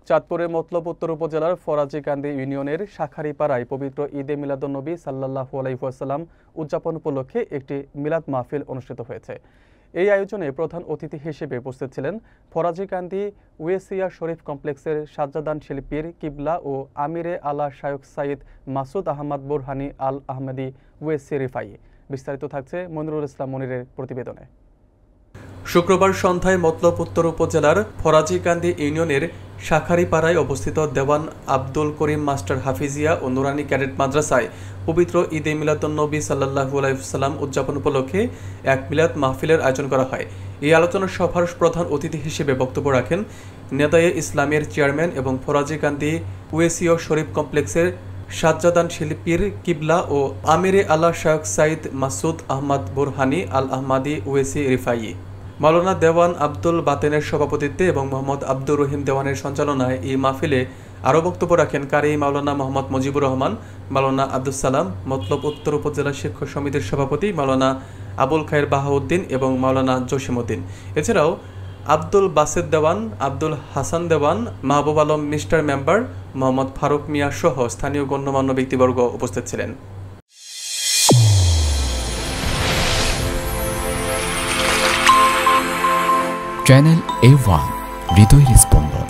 চাঁদপুরের মতলব উত্তর উপজেলার ফরাজিকান্দি ইউনিয়নের শাখারীপাড়ায় পবিত্র ঈদে মিলাদুন্নবী সাল্লাল্লাহু আলাইহি ওয়াসাল্লাম উদযাপন উপলক্ষে একটি মিলাদ মাহফিল অনুষ্ঠিত হয়েছে। এই আয়োজনে প্রধান অতিথি হিসেবে উপস্থিত ছিলেন ফরাজিকান্দি ওয়েসিয়া শরীফ কমপ্লেক্সের সাজ্জাদান শিল্পীর কিবলা ও আমিরে আলা শায়খ সাইদ মাসুদ আহমদ বুরহানি আল আহমেদি ওয়েসি রিফাই। বিস্তারিত থাকছে মনিরুল ইসলাম মনিরের প্রতিবেদনে। শুক্রবার সন্ধ্যায় মতলব উত্তর উপজেলার ফরাজিকান্দি ইউনিয়নের শাখারীপাড়ায় অবস্থিত দেওয়ান আব্দুল করিম মাস্টার হাফিজিয়া ও নুরানি ক্যাডেট মাদ্রাসায় পবিত্র ঈদে মিলাদুন্নবী সাল্লাল্লাহু আলাইহি ওয়াসাল্লাম উদযাপন উপলক্ষে এক মিলাদ মাহফিলের আয়োজন করা হয়। এই আলোচনা সভার প্রধান অতিথি হিসেবে বক্তব্য রাখেন নেদায়ে ইসলামের চেয়ারম্যান এবং ফরাজিকান্দি ওয়েসিয়া শরীফ কমপ্লেক্সের সাজ্জাদান শিল্পীর কিবলা ও আমিরে আলা শায়খ সাইদ মাসুদ আহমদ বুরহানি আল আহমাদি ওয়েসি রিফাই। মাওলানা দেওয়ান আব্দুল বাতেনের সভাপতিত্বে এবং মোহাম্মদ আব্দুর রহিম দেওয়ানের সঞ্চালনায় এই মাহফিলে আরও বক্তব্য রাখেন কারি মাওলানা মোহাম্মদ মুজিবুর রহমান, মাওলানা আব্দুল সালাম, মতলব উত্তর উপজেলা শিক্ষক সমিতির সভাপতি মাওলানা আবুল খায়ের বাহাউদ্দিন এবং মাওলানা জসিমউদ্দিন। এছাড়াও আব্দুল বাসেদ দেওয়ান, আব্দুল হাসান দেওয়ান, মাহবুব আলম মিস্টার মেম্বার, মোহাম্মদ ফারুক মিয়া সহ স্থানীয় গণ্যমান্য ব্যক্তিবর্গ উপস্থিত ছিলেন। চ্যানেল A1 হৃদয়ের স্পন্দন।